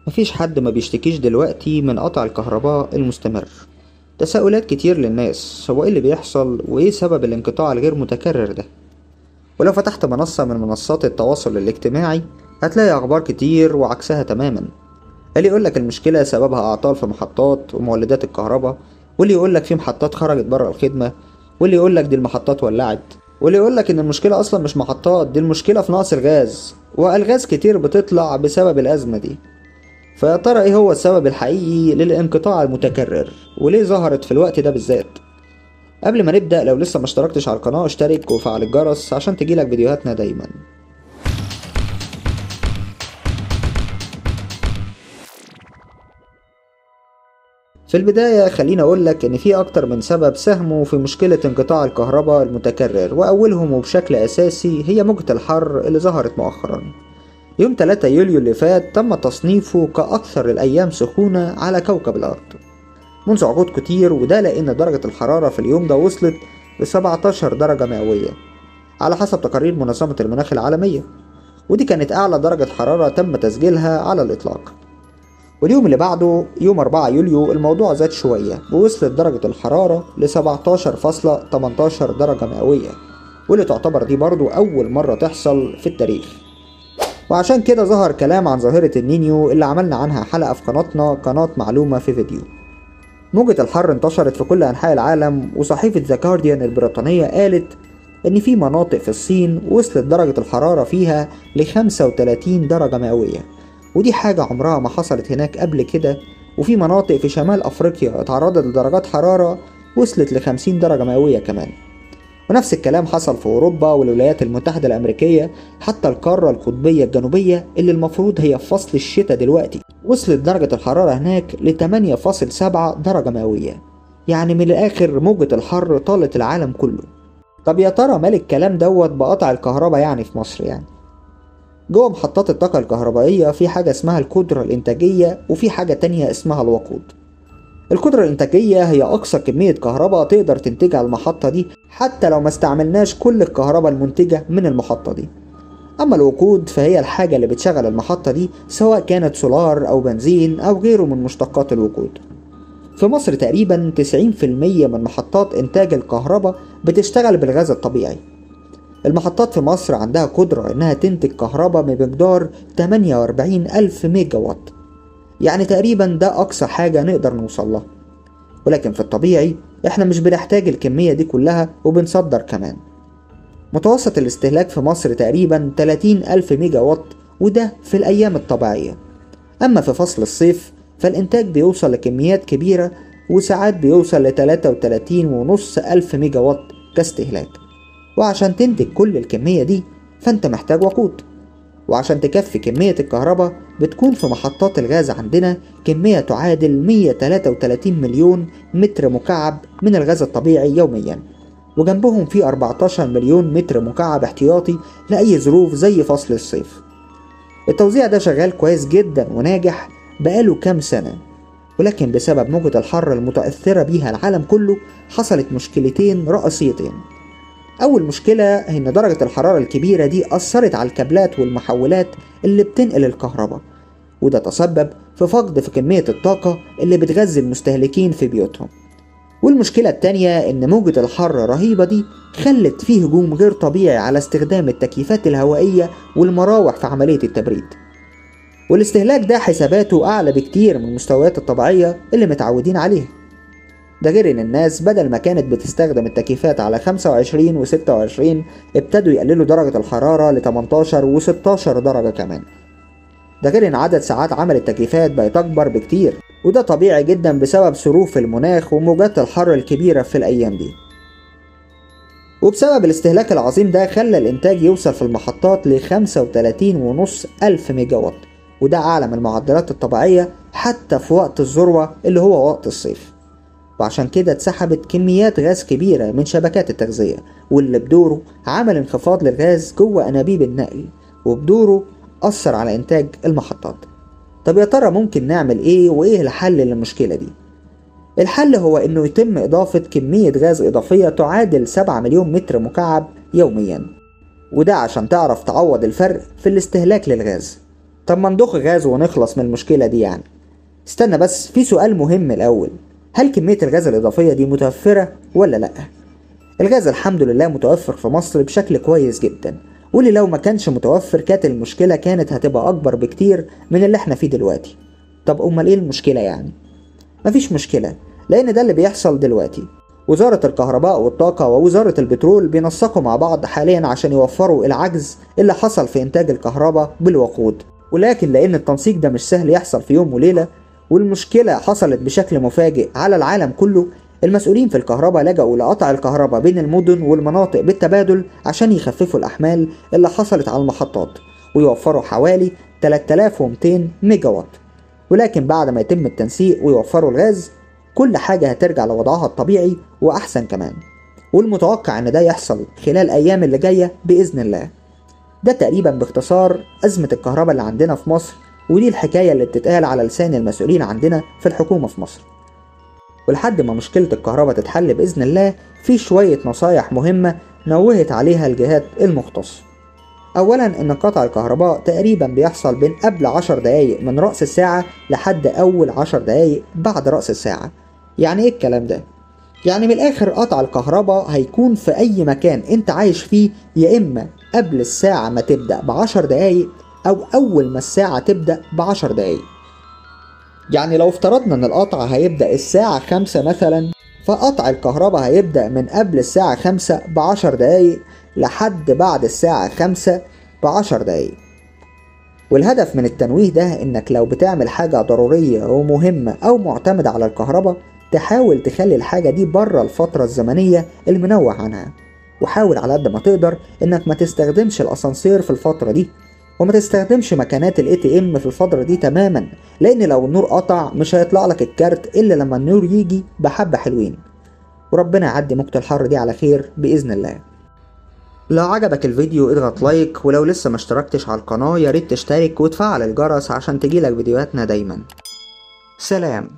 مفيش حد ما بيشتكيش دلوقتي من قطع الكهرباء المستمر. تساؤلات كتير للناس، هو ايه اللي بيحصل وايه سبب الانقطاع الغير متكرر ده؟ ولو فتحت منصة من منصات التواصل الاجتماعي هتلاقي اخبار كتير وعكسها تماما. اللي يقولك المشكلة سببها اعطال في محطات ومولدات الكهرباء، واللي يقولك في محطات خرجت بره الخدمة، واللي يقولك دي المحطات ولعت، واللي يقولك ان المشكلة اصلا مش محطات، دي المشكلة في نقص الغاز، والغاز كتير بتطلع بسبب الازمة دي. فيا ترى ايه هو السبب الحقيقي للانقطاع المتكرر، وليه ظهرت في الوقت ده بالذات؟ قبل ما نبدأ، لو لسه ما اشتركتش على القناة اشترك وفعل الجرس عشان تجيلك فيديوهاتنا دايما. في البداية خليني أقولك إن في أكتر من سبب ساهموا في مشكلة انقطاع الكهرباء المتكرر، وأولهم وبشكل أساسي هي موجة الحر اللي ظهرت مؤخرا. يوم 3 يوليو اللي فات تم تصنيفه كأكثر الأيام سخونة على كوكب الأرض منذ عقود كتير، وده لأن درجة الحرارة في اليوم ده وصلت ل 17 درجة مئوية على حسب تقارير منظمة المناخ العالمية، ودي كانت أعلى درجة حرارة تم تسجيلها على الإطلاق. واليوم اللي بعده يوم 4 يوليو الموضوع زاد شوية ووصلت درجة الحرارة ل 17.18 درجة مئوية، واللي تعتبر دي برضو أول مرة تحصل في التاريخ. وعشان كده ظهر كلام عن ظاهرة النينيو اللي عملنا عنها حلقة في قناتنا، قناة معلومة في فيديو. موجة الحر انتشرت في كل أنحاء العالم، وصحيفة ذا جارديان البريطانية قالت إن في مناطق في الصين وصلت درجة الحرارة فيها ل 35 درجة مئوية، ودي حاجة عمرها ما حصلت هناك قبل كده. وفي مناطق في شمال أفريقيا اتعرضت لدرجات حرارة وصلت ل 50 درجة مئوية كمان. ونفس الكلام حصل في أوروبا والولايات المتحدة الأمريكية، حتى القارة القطبية الجنوبية اللي المفروض هي في فصل الشتاء دلوقتي وصلت درجة الحرارة هناك ل 8.7 درجة مئوية. يعني من الآخر موجة الحر طالت العالم كله. طب يا ترى مال الكلام دوت بقطع الكهرباء يعني في مصر؟ يعني جوه محطات الطاقة الكهربائية في حاجة اسمها القدرة الإنتاجية، وفي حاجة تانية اسمها الوقود. القدرة الإنتاجية هي أقصى كمية كهرباء تقدر تنتجها المحطة دي حتى لو ما استعملناش كل الكهرباء المنتجة من المحطة دي. أما الوقود فهي الحاجة اللي بتشغل المحطة دي، سواء كانت سولار أو بنزين أو غيره من مشتقات الوقود. في مصر تقريبا 90% من محطات إنتاج الكهرباء بتشتغل بالغاز الطبيعي. المحطات في مصر عندها قدرة إنها تنتج كهرباء بمقدار 48 ألف ميجا وات، يعني تقريبا ده أقصى حاجة نقدر نوصل لها. ولكن في الطبيعي إحنا مش بنحتاج الكمية دي كلها وبنصدر كمان. متوسط الاستهلاك في مصر تقريبا 30 ألف ميجا وات، وده في الأيام الطبيعية. أما في فصل الصيف فالإنتاج بيوصل لكميات كبيرة، وساعات بيوصل ل 33.5 ألف ميجا وات كاستهلاك. وعشان تنتج كل الكمية دي فأنت محتاج وقود. وعشان تكفي كمية الكهرباء بتكون في محطات الغاز عندنا كمية تعادل 133 مليون متر مكعب من الغاز الطبيعي يوميا، وجنبهم في 14 مليون متر مكعب احتياطي لأي ظروف زي فصل الصيف. التوزيع ده شغال كويس جدا وناجح بقاله كام سنة، ولكن بسبب موجة الحر المتأثرة بيها العالم كله حصلت مشكلتين رئيسيتين. أول مشكلة إن درجة الحرارة الكبيرة دي أثرت على الكابلات والمحولات اللي بتنقل الكهرباء، وده تسبب في فقد في كمية الطاقة اللي بتغذي المستهلكين في بيوتهم. والمشكلة التانية إن موجة الحر الرهيبة دي خلت فيه هجوم غير طبيعي على استخدام التكييفات الهوائية والمراوح في عملية التبريد، والاستهلاك ده حساباته أعلى بكتير من المستويات الطبيعية اللي متعودين عليها. ده غير ان الناس بدل ما كانت بتستخدم التكييفات على 25 و26 ابتدوا يقللوا درجة الحرارة ل 18 و16 درجة كمان. ده غير ان عدد ساعات عمل التكييفات بقت اكبر بكتير، وده طبيعي جدا بسبب ظروف المناخ وموجات الحر الكبيرة في الايام دي. وبسبب الاستهلاك العظيم ده خلى الانتاج يوصل في المحطات ل 35.5 ألف ميجا وات، وده اعلى من المعدلات الطبيعية حتى في وقت الذروة اللي هو وقت الصيف. وعشان كده اتسحبت كميات غاز كبيرة من شبكات التغذية، واللي بدوره عمل انخفاض للغاز جوه أنابيب النقل، وبدوره أثر على إنتاج المحطات. طب يا ترى ممكن نعمل إيه وإيه الحل للمشكلة دي؟ الحل هو إنه يتم إضافة كمية غاز إضافية تعادل 7 مليون متر مكعب يوميا، وده عشان تعرف تعوض الفرق في الاستهلاك للغاز. طب ما نضخ غاز ونخلص من المشكلة دي يعني. استنى بس، في سؤال مهم الأول، هل كمية الغاز الإضافية دي متوفرة ولا لأ؟ الغاز الحمد لله متوفر في مصر بشكل كويس جدا، واللي لو ما كانش متوفر كانت المشكلة كانت هتبقى أكبر بكتير من اللي احنا فيه دلوقتي. طب أمال إيه المشكلة يعني؟ مفيش مشكلة، لأن ده اللي بيحصل دلوقتي. وزارة الكهرباء والطاقة ووزارة البترول بينسقوا مع بعض حاليا عشان يوفروا العجز اللي حصل في إنتاج الكهرباء بالوقود، ولكن لأن التنسيق ده مش سهل يحصل في يوم وليلة، والمشكلة حصلت بشكل مفاجئ على العالم كله، المسؤولين في الكهرباء لجأوا لقطع الكهرباء بين المدن والمناطق بالتبادل عشان يخففوا الأحمال اللي حصلت على المحطات ويوفروا حوالي 3200 ميجا وات. ولكن بعد ما يتم التنسيق ويوفروا الغاز، كل حاجة هترجع لوضعها الطبيعي وأحسن كمان، والمتوقع إن ده يحصل خلال الأيام اللي جاية بإذن الله. ده تقريبا باختصار أزمة الكهرباء اللي عندنا في مصر، ودي الحكاية اللي بتتقال على لسان المسؤولين عندنا في الحكومة في مصر. ولحد ما مشكلة الكهرباء تتحل بإذن الله، في شوية نصايح مهمة نوهت عليها الجهات المختصة. أولا، إن قطع الكهرباء تقريبا بيحصل بين قبل 10 دقايق من رأس الساعة لحد أول 10 دقايق بعد رأس الساعة. يعني إيه الكلام ده؟ يعني من الآخر قطع الكهرباء هيكون في أي مكان أنت عايش فيه، يا إما قبل الساعة ما تبدأ ب10 دقايق أو أول ما الساعة تبدأ ب10 دقايق. يعني لو افترضنا إن القطع هيبدأ الساعة 5 مثلا، فقطع الكهرباء هيبدأ من قبل الساعة 5 ب10 دقايق لحد بعد الساعة 5 ب10 دقايق. والهدف من التنويه ده إنك لو بتعمل حاجة ضرورية ومهمة أو معتمدة على الكهرباء، تحاول تخلي الحاجة دي بره الفترة الزمنية المنوه عنها، وحاول على قد ما تقدر إنك ما تستخدمش الأسانسير في الفترة دي، وما تستخدمش مكانات الاي تي ام في الفترة دي تماما، لأن لو النور قطع مش هيطلع لك الكارت إلا لما النور يجي بحبة حلوين. وربنا يعدي موجة الحر دي على خير بإذن الله. لو عجبك الفيديو اضغط لايك، ولو لسه ما اشتركتش على القناة ياريت تشترك وتفعل الجرس عشان تجيلك فيديوهاتنا دايما. سلام.